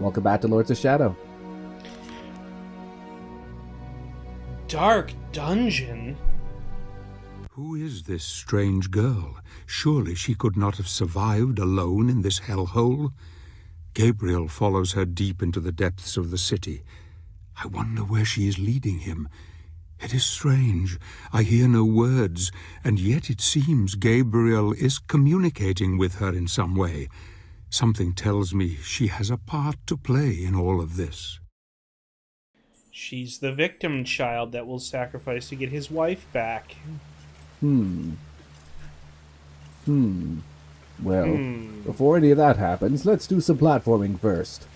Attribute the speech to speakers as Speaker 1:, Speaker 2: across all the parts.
Speaker 1: Welcome back to Lords of Shadow.
Speaker 2: Dark dungeon?
Speaker 3: Who is this strange girl? Surely she could not have survived alone in this hellhole. Gabriel follows her deep into the depths of the city. I wonder where she is leading him. It is strange. I hear no words, and yet it seems Gabriel is communicating with her in some way. Something tells me she has a part to play in all of this.
Speaker 2: She's the victim child that will sacrifice to get his wife back.
Speaker 1: Well, before any of that happens, let's do some platforming first.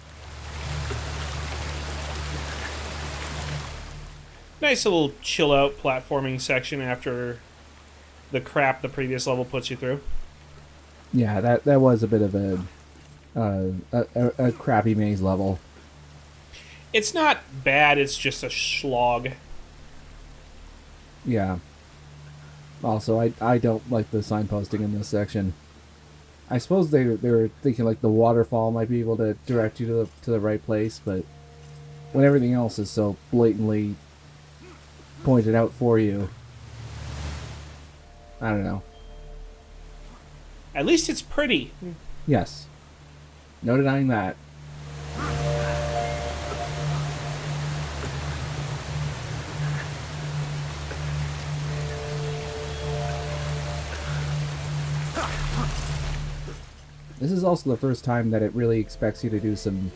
Speaker 2: Nice little chill-out platforming section after the crap the previous level puts you through.
Speaker 1: Yeah, that was a bit of a crappy maze level.
Speaker 2: It's not bad, it's just a slog.
Speaker 1: Yeah. Also, I don't like the signposting in this section. I suppose they were thinking like the waterfall might be able to direct you to the right place, but when everything else is so blatantly pointed out for you, I don't know.
Speaker 2: At least it's pretty.
Speaker 1: Yes. No denying that. This is also the first time that it really expects you to do some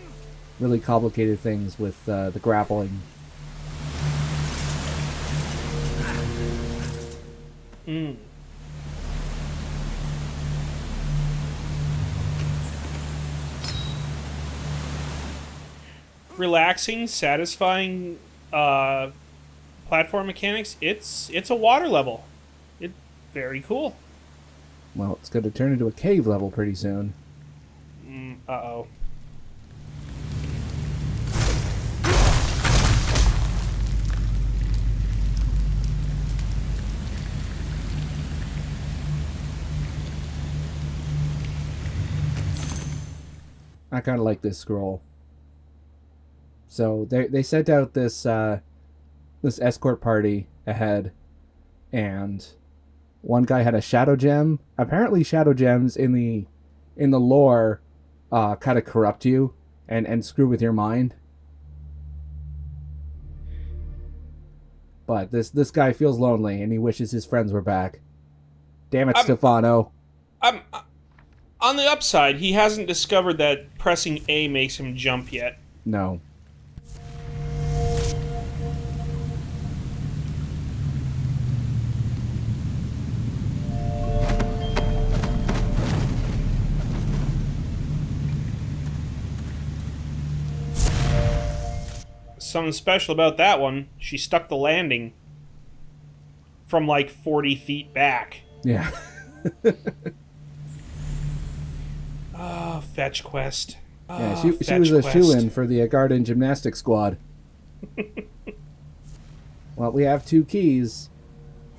Speaker 1: really complicated things with the grappling.
Speaker 2: Relaxing, satisfying platform mechanics. It's a water level. It's very cool.
Speaker 1: Well, it's going to turn into a cave level pretty soon.
Speaker 2: Uh-oh.
Speaker 1: I kind of like this scroll. So they sent out this this escort party ahead, and one guy had a shadow gem. Apparently, shadow gems in the lore kind of corrupt you and screw with your mind. But this guy feels lonely and he wishes his friends were back. Damn it, Stefano.
Speaker 2: On the upside, he hasn't discovered that pressing A makes him jump yet.
Speaker 1: No.
Speaker 2: Something special about that one, she stuck the landing from like 40 feet back.
Speaker 1: Yeah.
Speaker 2: Oh, fetch quest.
Speaker 1: Yeah, she was a shoo-in for the garden gymnastics squad. Well, we have 2 keys.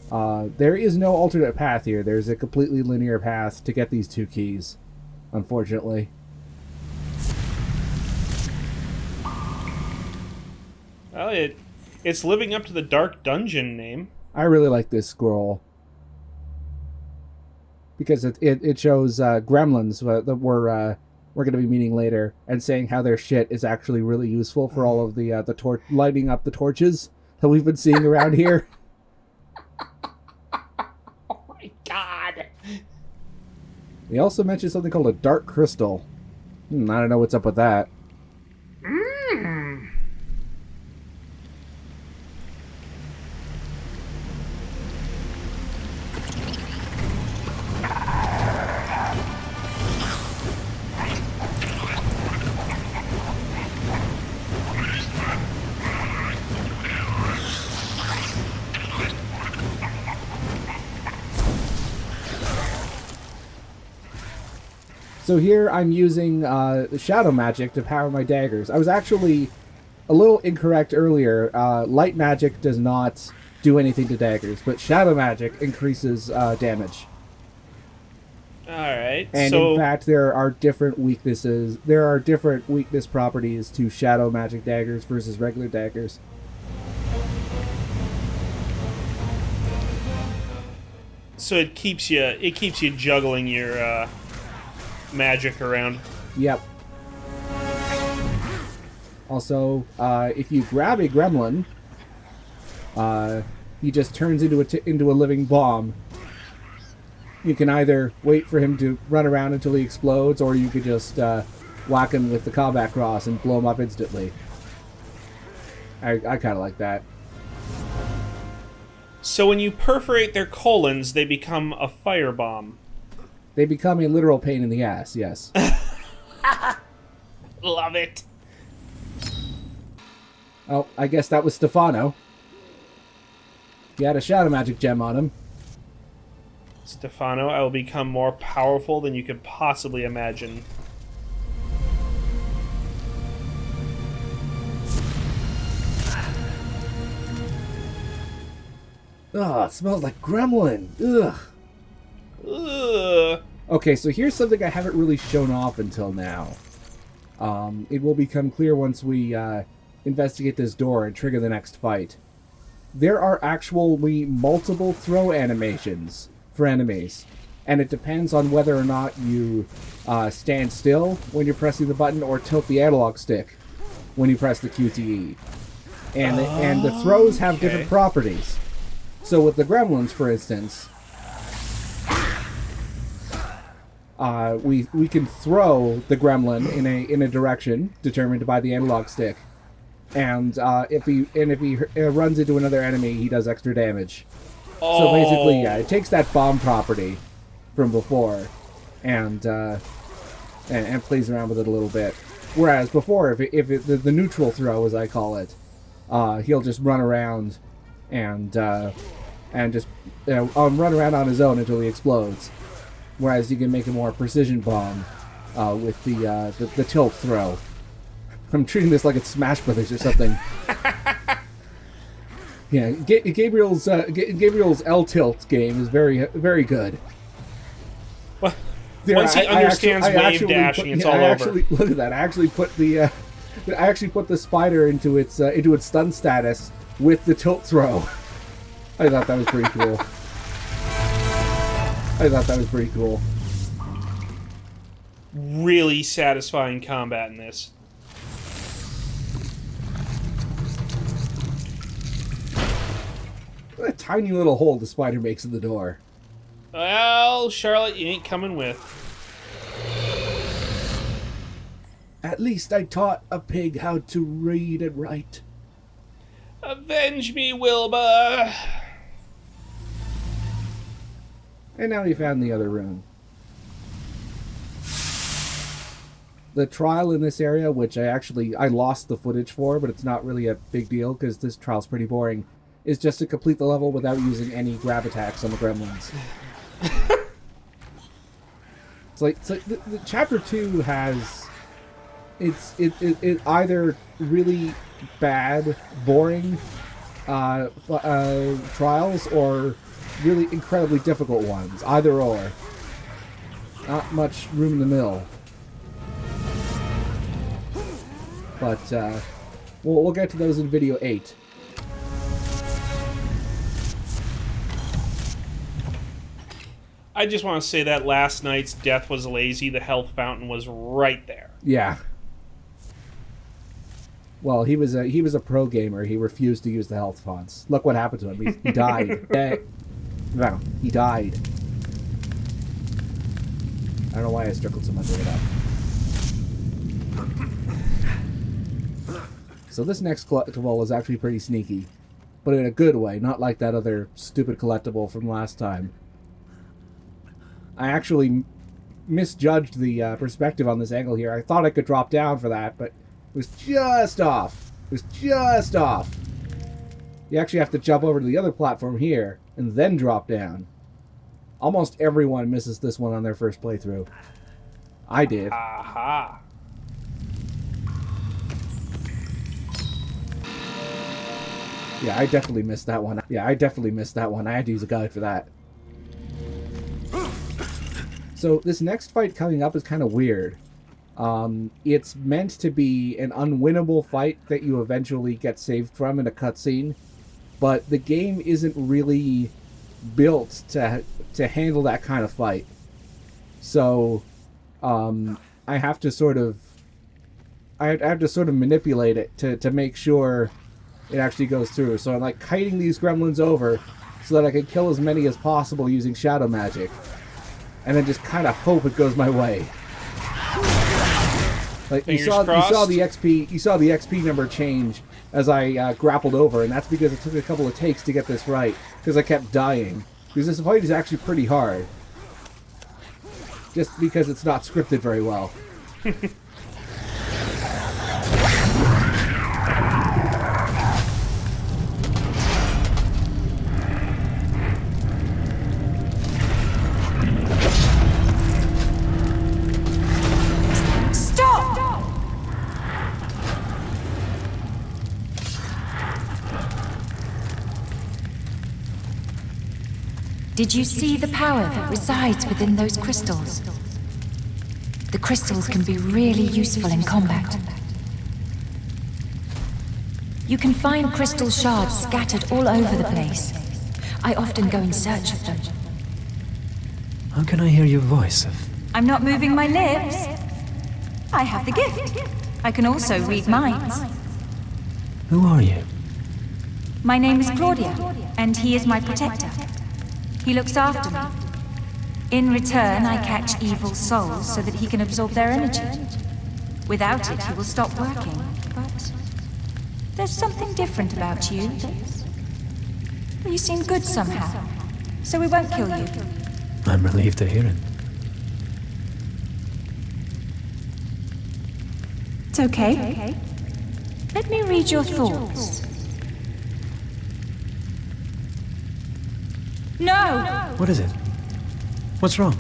Speaker 1: There is no alternate path here. There's a completely linear path to get these 2 keys, unfortunately.
Speaker 2: Well, it's living up to the Dark Dungeon name.
Speaker 1: I really like this scroll because it shows gremlins that we're going to be meeting later, and saying how their shit is actually really useful for all of the lighting up the torches that we've been seeing around here.
Speaker 2: Oh my god!
Speaker 1: They also mentioned something called a dark crystal. I don't know what's up with that. So here I'm using the shadow magic to power my daggers. I was actually a little incorrect earlier. Light magic does not do anything to daggers, but shadow magic increases damage.
Speaker 2: Alright,
Speaker 1: And
Speaker 2: so...
Speaker 1: in fact, there are different weaknesses. There are different weakness properties to shadow magic daggers versus regular daggers.
Speaker 2: So it keeps you juggling your magic around.
Speaker 1: Yep. Also, if you grab a gremlin, he just turns into a living bomb. You can either wait for him to run around until he explodes, or you could just whack him with the combat cross and blow him up instantly. I kind of like that.
Speaker 2: So when you perforate their colons, they become a firebomb.
Speaker 1: They become a literal pain in the ass, yes.
Speaker 2: Love it.
Speaker 1: Oh, I guess that was Stefano. He had a shadow magic gem on him.
Speaker 2: Stefano, I will become more powerful than you could possibly imagine.
Speaker 1: Ugh, it smells like gremlin. Ugh.
Speaker 2: Ugh.
Speaker 1: Okay, so here's something I haven't really shown off until now. It will become clear once we investigate this door and trigger the next fight. There are actually multiple throw animations for enemies, and it depends on whether or not you stand still when you're pressing the button or tilt the analog stick when you press the QTE. And the throws have different properties. So with the gremlins, for instance, we can throw the gremlin in a direction determined by the analog stick, and if he runs into another enemy, he does extra damage.
Speaker 2: Oh.
Speaker 1: So basically, yeah, it takes that bomb property from before, and plays around with it a little bit. Whereas before, the neutral throw, as I call it, he'll just run around and just run around on his own until he explodes. Whereas you can make a more precision bomb with the tilt throw. I'm treating this like it's Smash Brothers or something. Yeah, Gabriel's L tilt game is very very good.
Speaker 2: Well, once he understands wave dashing, it's all over.
Speaker 1: Look at that! I actually put the spider into its stun status with the tilt throw. I thought that was pretty cool.
Speaker 2: Really satisfying combat in this.
Speaker 1: What a tiny little hole the spider makes in the door.
Speaker 2: Well, Charlotte, you ain't coming with.
Speaker 1: At least I taught a pig how to read and write.
Speaker 2: Avenge me, Wilbur!
Speaker 1: And now we found the other room. The trial in this area, which I lost the footage for, but it's not really a big deal because this trial's pretty boring, is just to complete the level without using any grab attacks on the gremlins. It's like the chapter 2 has it either really bad, boring trials or really incredibly difficult ones. Either or. Not much room in the middle. But we'll get to those in video 8.
Speaker 2: I just want to say that last night's death was lazy. The health fountain was right there.
Speaker 1: Yeah. Well, he was a pro gamer. He refused to use the health fonts. Look what happened to him. He died. No, he died. I don't know why I struggled so much with that. So this next collectible is actually pretty sneaky. But in a good way, not like that other stupid collectible from last time. I actually misjudged the perspective on this angle here. I thought I could drop down for that, but it was just off. It was just off. You actually have to jump over to the other platform here and then drop down. Almost everyone misses this one on their first playthrough. I did.
Speaker 2: Aha.
Speaker 1: Yeah, I definitely missed that one. I had to use a guide for that. So this next fight coming up is kind of weird. It's meant to be an unwinnable fight that you eventually get saved from in a cutscene, but the game isn't really built to handle that kind of fight. So I have to sort of manipulate it to make sure it actually goes through. So I'm like kiting these gremlins over so that I can kill as many as possible using shadow magic, and then just kind of hope it goes my way. Like you saw the XP number change as I grappled over, and that's because it took a couple of takes to get this right, because I kept dying. Because this fight is actually pretty hard, just because it's not scripted very well.
Speaker 4: Did you see the power that resides within those crystals? The crystals can be really useful in combat. You can find crystal shards scattered all over the place. I often go in search of them.
Speaker 5: How can I hear your voice?
Speaker 4: I'm not moving my lips. I have the gift. I can also read minds.
Speaker 5: Who are you?
Speaker 4: My name is Claudia, and he is my protector. He looks after me. In return, I catch evil souls so that he can absorb their energy. Without it, he will stop working. But there's something different about you. You seem good somehow, so we won't kill you.
Speaker 5: I'm relieved to hear it.
Speaker 4: It's okay. Let me read your thoughts. No!
Speaker 5: What is it? What's wrong?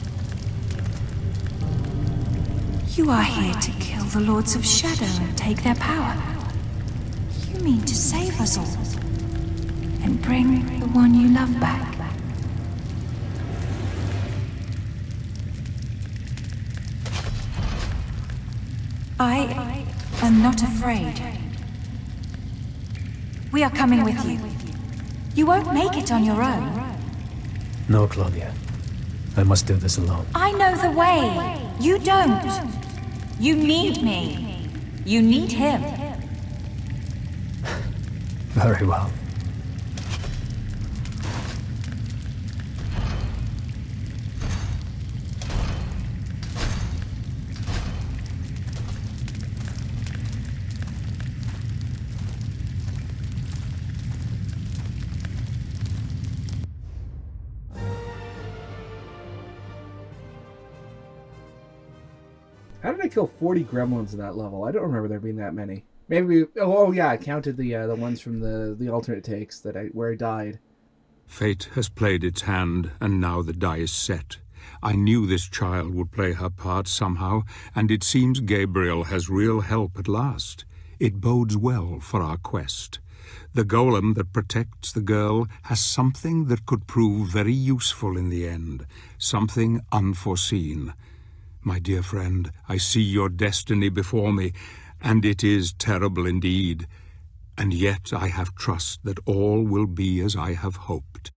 Speaker 4: You are here to kill the Lords of Shadow and take their power. You mean to save us all and bring the one you love back. I am not afraid. We are coming with you. You won't make it on your own.
Speaker 5: No, Claudia. I must do this alone.
Speaker 4: I know the way. You don't. You need me. You need him.
Speaker 5: Very well.
Speaker 1: How did I kill 40 gremlins in that level? I don't remember there being that many. Maybe. Oh yeah, I counted the ones from the alternate takes where I died.
Speaker 3: Fate has played its hand, and now the die is set. I knew this child would play her part somehow, and it seems Gabriel has real help at last. It bodes well for our quest. The golem that protects the girl has something that could prove very useful in the end, something unforeseen. My dear friend, I see your destiny before me, and it is terrible indeed. And yet I have trust that all will be as I have hoped.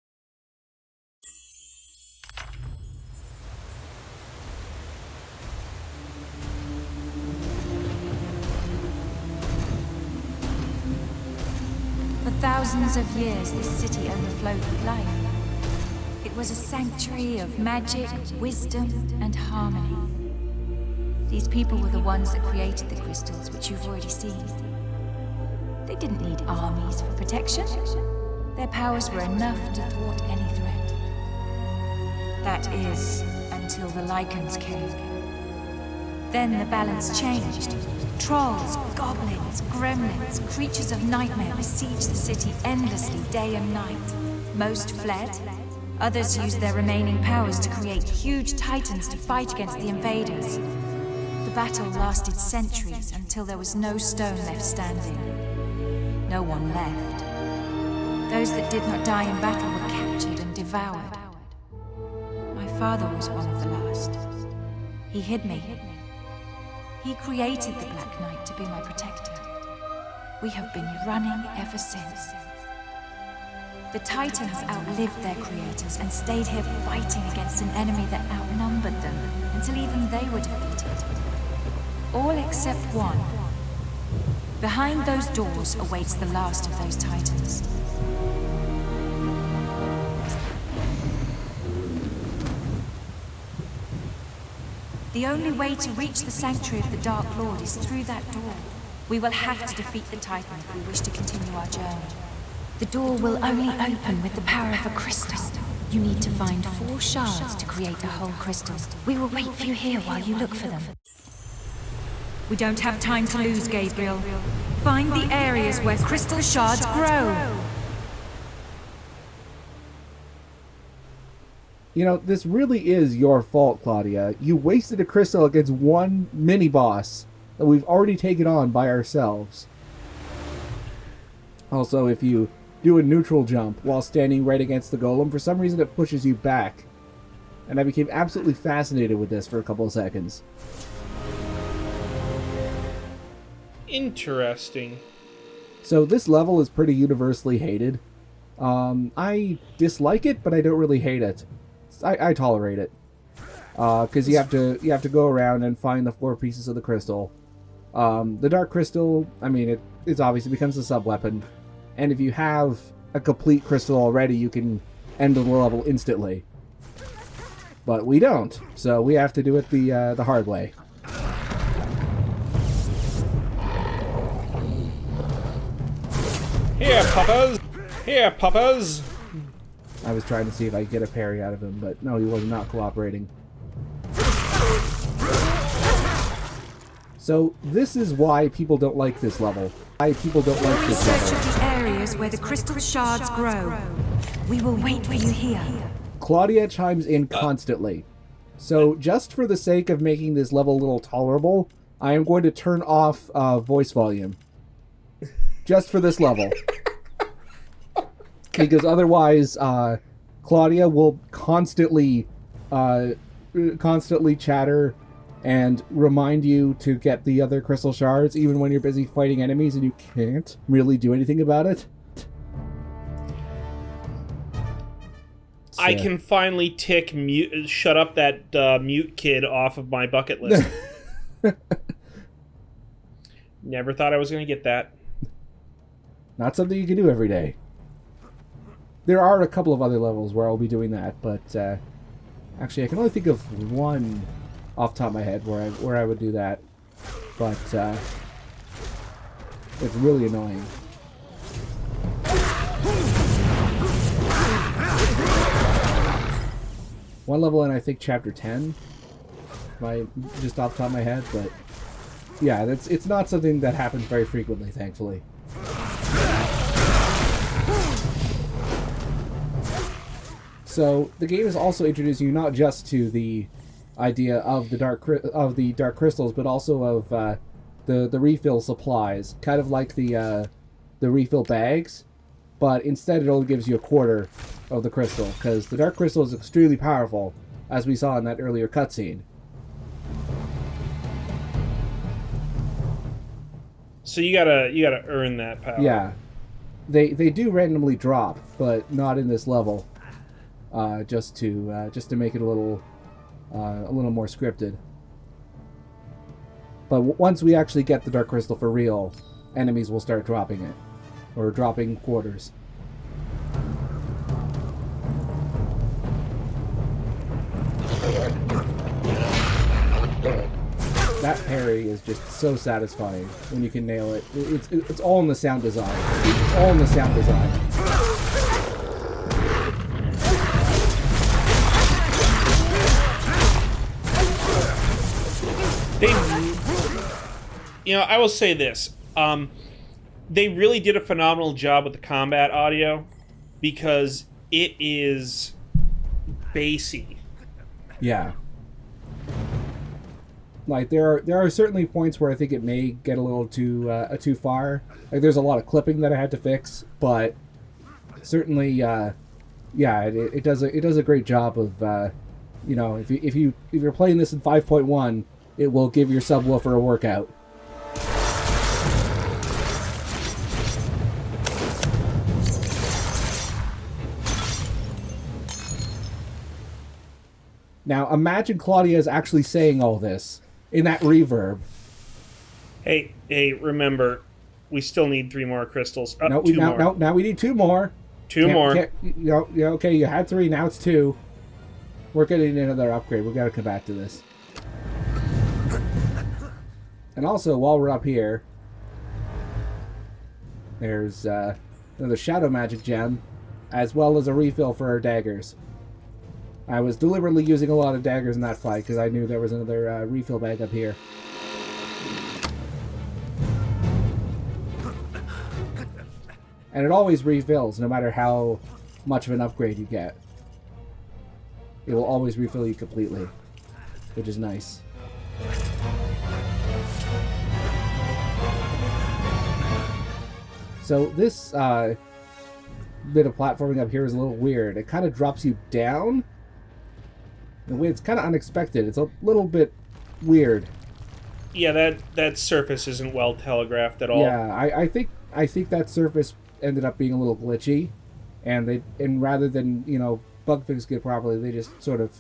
Speaker 4: For thousands of years, this city overflowed with life. It was a sanctuary of magic, wisdom, and harmony. These people were the ones that created the crystals, which you've already seen. They didn't need armies for protection. Their powers were enough to thwart any threat. That is, until the Lycans came. Then the balance changed. Trolls, goblins, gremlins, creatures of nightmare besieged the city endlessly day and night. Most fled. Others used their remaining powers to create huge titans to fight against the invaders. The battle lasted centuries until there was no stone left standing. No one left. Those that did not die in battle were captured and devoured. My father was one of the last. He hid me. He created the Black Knight to be my protector. We have been running ever since. The Titans outlived their creators and stayed here fighting against an enemy that outnumbered them until even they were defeated. All except one. Behind those doors awaits the last of those Titans. The only way to reach the Sanctuary of the Dark Lord is through that door. We will have to defeat the Titan if we wish to continue our journey. The door will only open with the power of a crystal. You need to find 4 shards to create a whole crystal. We will wait for you here while you look for them. We don't have time to lose, Gabriel. Find the areas where crystal shards grow.
Speaker 1: You know, this really is your fault, Claudia. You wasted a crystal against one mini-boss that we've already taken on by ourselves. Also, if you do a neutral jump while standing right against the golem, for some reason it pushes you back. And I became absolutely fascinated with this for a couple of seconds.
Speaker 2: Interesting.
Speaker 1: So this level is pretty universally hated. I dislike it, but I don't really hate it. I tolerate it. Because you have to go around and find the 4 pieces of the crystal. The dark crystal, I mean, it obviously becomes a sub-weapon. And if you have a complete crystal already, you can end the level instantly. But we don't, so we have to do it the hard way.
Speaker 2: Here, puppers! Here, puppers!
Speaker 1: I was trying to see if I could get a parry out of him, but no, he was not cooperating. So this is why people don't like this level. Why people don't like this level.
Speaker 4: Search the areas where the crystal shards grow. We will wait for you here.
Speaker 1: Claudia chimes in constantly. So just for the sake of making this level a little tolerable, I am going to turn off voice volume. Just for this level. Because otherwise, Claudia will constantly chatter and remind you to get the other crystal shards, even when you're busy fighting enemies and you can't really do anything about it. So.
Speaker 2: I can finally tick shut up that mute kid off of my bucket list. Never thought I was going to get that.
Speaker 1: Not something you can do every day. There are a couple of other levels where I'll be doing that, but actually I can only think of one off the top of my head where I would do that. But it's really annoying. One level in, I think, Chapter 10. Just off the top of my head, but yeah, it's not something that happens very frequently, thankfully. So the game is also introducing you not just to the idea of the dark crystals, but also of the refill supplies, kind of like the refill bags, but instead it only gives you a quarter of the crystal, because the dark crystal is extremely powerful, as we saw in that earlier cutscene.
Speaker 2: So you gotta earn that power.
Speaker 1: Yeah, they do randomly drop, but not in this level. Just to make it a little more scripted. But once we actually get the dark crystal for real, enemies will start dropping it, or dropping quarters. That parry is just so satisfying when you can nail it. It's all in the sound design. It's all in the sound design.
Speaker 2: I will say this. They really did a phenomenal job with the combat audio, because it is bassy.
Speaker 1: Yeah. Like there are certainly points where I think it may get a little too far. Like there's a lot of clipping that I had to fix, but certainly, yeah, it does a great job of You know, if you're playing this in 5.1, it will give your subwoofer a workout. Now, imagine Claudia is actually saying all this in that reverb.
Speaker 2: Hey, remember, we still need 3 more crystals.
Speaker 1: No,
Speaker 2: Two more.
Speaker 1: now we need 2 more.
Speaker 2: Two more.
Speaker 1: Okay, you had 3, now it's 2. We're getting another upgrade. We gotta come back to this. And also, while we're up here, there's another shadow magic gem, as well as a refill for our daggers. I was deliberately using a lot of daggers in that fight because I knew there was another refill bag up here. And it always refills, no matter how much of an upgrade you get. It will always refill you completely, which is nice. So this bit of platforming up here is a little weird. It kind of drops you down. The way it's kind of unexpected. It's a little bit weird.
Speaker 2: Yeah, that surface isn't well telegraphed at all.
Speaker 1: Yeah, I think that surface ended up being a little glitchy, and rather than, you know, bug fix it properly, they just sort of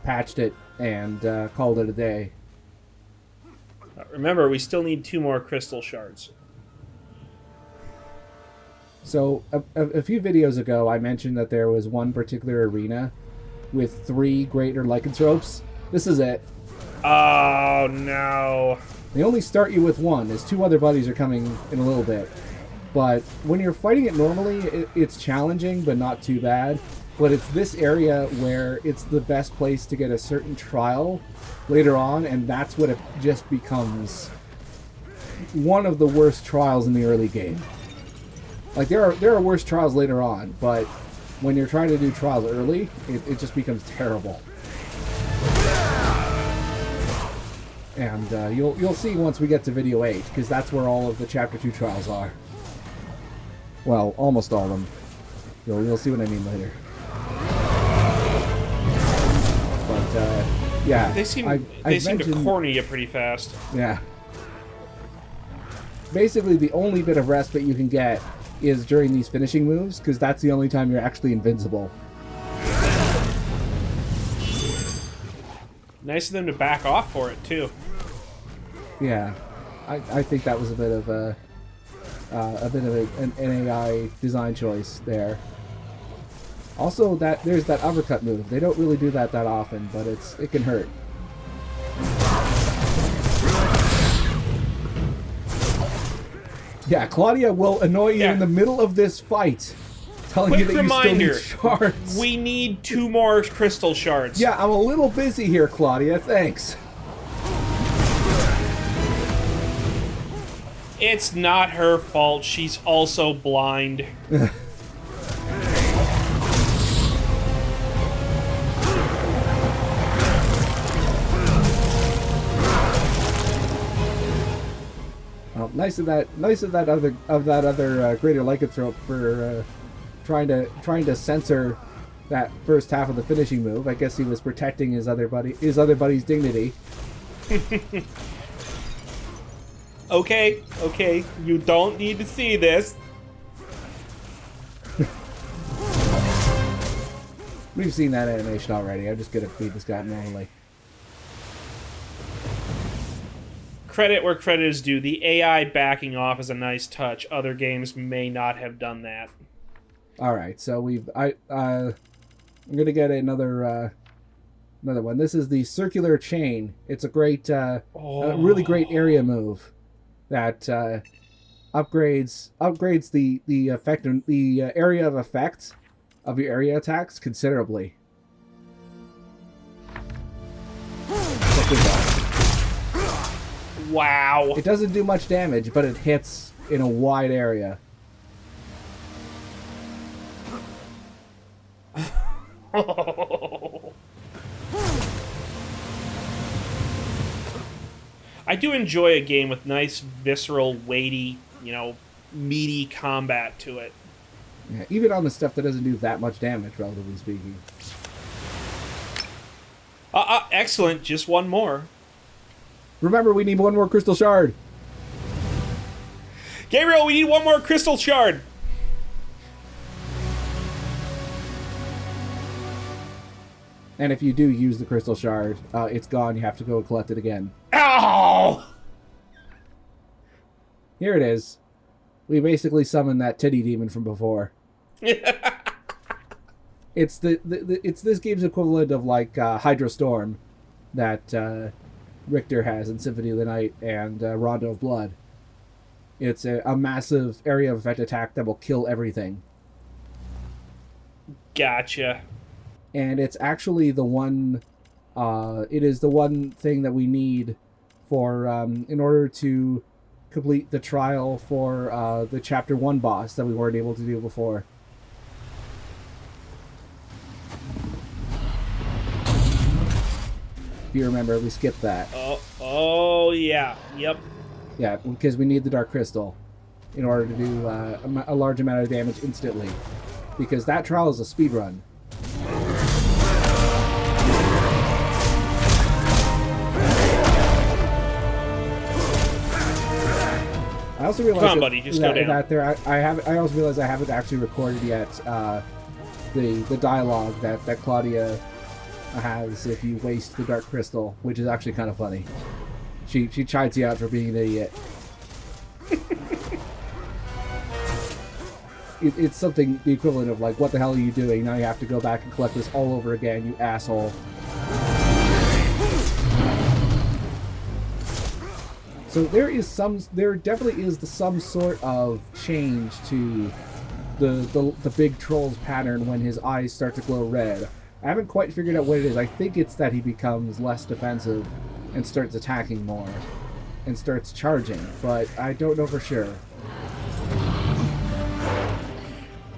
Speaker 1: patched it and called it a day.
Speaker 2: Remember, we still need 2 more crystal shards.
Speaker 1: So a few videos ago, I mentioned that there was one particular arena with 3 greater lycanthropes. This is it.
Speaker 2: Oh no!
Speaker 1: They only start you with 1. There's 2 other buddies are coming in a little bit. But when you're fighting it normally, it's challenging, but not too bad. But it's this area where it's the best place to get a certain trial later on, and that's what it just becomes one of the worst trials in the early game. Like, there are worse trials later on, but when you're trying to do trials early, it just becomes terrible. And you'll see once we get to video 8, because that's where all of the Chapter 2 trials are. Well, almost all of them. You'll see what I mean later. But, yeah.
Speaker 2: They seem to corner you pretty fast.
Speaker 1: Yeah. Basically, the only bit of respite you can get is during these finishing moves, because that's the only time you're actually invincible.
Speaker 2: Nice of them to back off for it, too.
Speaker 1: Yeah. I think that was a bit of an AI design choice there. Also, there's that uppercut move. They don't really do that often, but it can hurt. Yeah, Claudia will annoy you in the middle of this fight, telling you that you still need shards.
Speaker 2: We need 2 more crystal shards.
Speaker 1: Yeah, I'm a little busy here, Claudia. Thanks.
Speaker 2: It's not her fault. She's also blind.
Speaker 1: Well, nice of that other greater lycanthrope for trying to censor that first half of the finishing move. I guess he was protecting his other buddy's dignity.
Speaker 2: Okay, you don't need to see this.
Speaker 1: We've seen that animation already. I'm just gonna beat this guy normally.
Speaker 2: Credit where credit is due. The AI backing off is a nice touch. Other games may not have done that.
Speaker 1: All right, so I'm gonna get another one. This is the circular chain. It's a great, really great area move that upgrades the effect, the area of effect of your area attacks considerably. Check this out.
Speaker 2: Wow.
Speaker 1: It doesn't do much damage, but it hits in a wide area.
Speaker 2: I do enjoy a game with nice, visceral, weighty, meaty combat to it.
Speaker 1: Yeah, even on the stuff that doesn't do that much damage, relatively speaking.
Speaker 2: Excellent. Just one more.
Speaker 1: Remember, we need one more crystal shard.
Speaker 2: Gabriel, we need one more crystal shard.
Speaker 1: And if you do use the crystal shard, it's gone. You have to go collect it again.
Speaker 2: Ow!
Speaker 1: Here it is. We basically summoned that titty demon from before. It's it's this game's equivalent of like Hydro Storm that Richter has in Symphony of the Night and Rondo of Blood. It's a massive area of effect attack that will kill everything.
Speaker 2: Gotcha.
Speaker 1: And it's actually the one. It is the one thing that we need for in order to complete the trial for the Chapter 1 boss that we weren't able to do before. If you remember, we skipped that.
Speaker 2: Oh yeah. Yep.
Speaker 1: Yeah, because we need the Dark Crystal in order to do a large amount of damage instantly. Because that trial is a speed run. I also realized
Speaker 2: Come on, buddy, just go down.
Speaker 1: I also realized I haven't actually recorded yet the dialogue that Claudia has if you waste the Dark Crystal, which is actually kind of funny. She chides you out for being an idiot. It's something the equivalent of like, what the hell are you doing? Now you have to go back and collect this all over again, you asshole. So there definitely is some sort of change to the big troll's pattern when his eyes start to glow red. I haven't quite figured out what it is. I think it's that he becomes less defensive and starts attacking more and starts charging, but I don't know for sure.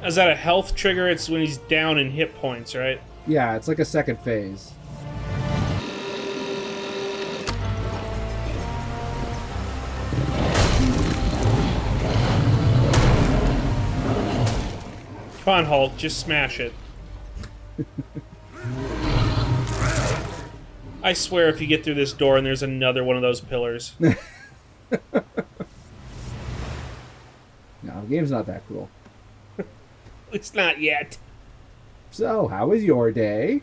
Speaker 2: Is that a health trigger? It's when he's down in hit points, right?
Speaker 1: Yeah, it's like a second phase.
Speaker 2: Come on, Hulk, just smash it. I swear if you get through this door and there's another one of those pillars.
Speaker 1: No, the game's not that cool.
Speaker 2: It's not yet.
Speaker 1: So, how was your day?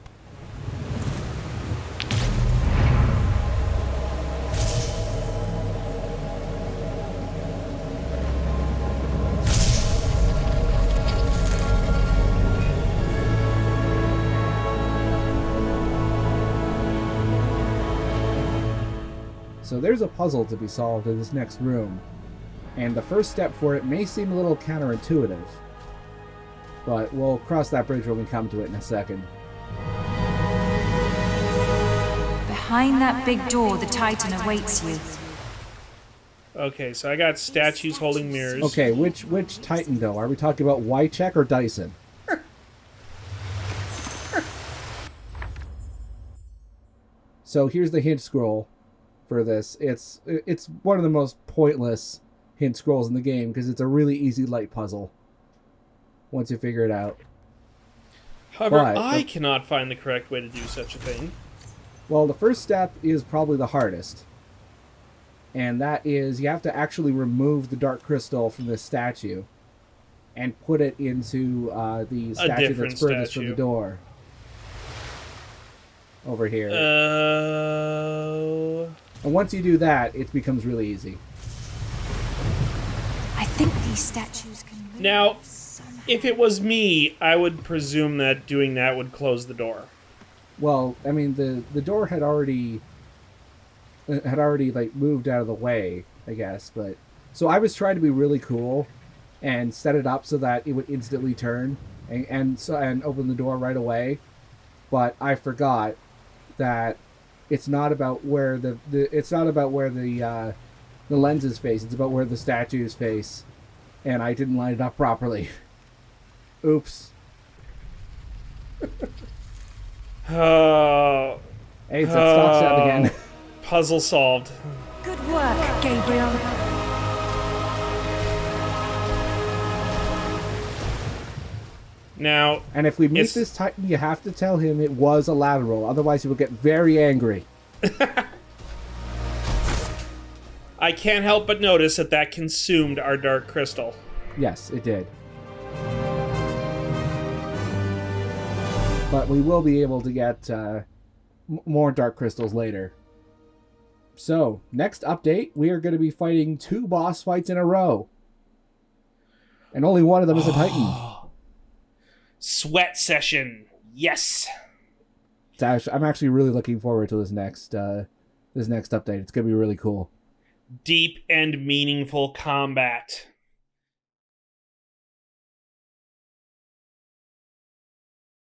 Speaker 1: So there's a puzzle to be solved in this next room, and the first step for it may seem a little counterintuitive, but we'll cross that bridge when we come to it in a second.
Speaker 4: Behind that big door, the Titan awaits you.
Speaker 2: Okay, so I got statues holding mirrors.
Speaker 1: Okay, which Titan though? Are we talking about Wycheck or Dyson? So here's the hint scroll for this. It's one of the most pointless hint scrolls in the game because it's a really easy light puzzle once you figure it out.
Speaker 2: However,
Speaker 1: But
Speaker 2: I cannot find the correct way to do such a thing.
Speaker 1: Well, the first step is probably the hardest. And that is you have to actually remove the Dark Crystal from this statue and put it into the statue
Speaker 2: different
Speaker 1: that's furthest from
Speaker 2: statue.
Speaker 1: the door. Over here. And once you do that, it becomes really easy.
Speaker 4: I think these statues can move.
Speaker 2: Now,
Speaker 4: somehow.
Speaker 2: if it was me, I would presume that doing that would close the door.
Speaker 1: Well, I mean, the door had already like moved out of the way, I guess. But so I was trying to be really cool and set it up so that it would instantly turn and open the door right away. But I forgot that it's not about where the lenses face. It's about where the statues face, and I didn't line it up properly. Oops.
Speaker 2: Oh.
Speaker 1: Hey, it's that stock sound again.
Speaker 2: Puzzle solved.
Speaker 4: Good work, Gabriel.
Speaker 2: Now,
Speaker 1: And if we meet
Speaker 2: It's-
Speaker 1: this Titan, you have to tell him it was a lateral. Otherwise, he will get very angry.
Speaker 2: I can't help but notice that consumed our dark crystal.
Speaker 1: Yes, it did. But we will be able to get more dark crystals later. So, next update, we are going to be fighting 2 boss fights in a row. And only one of them is a Titan.
Speaker 2: Sweat session. Yes.
Speaker 1: I'm actually really looking forward to this next update. It's going to be really cool.
Speaker 2: Deep and meaningful combat.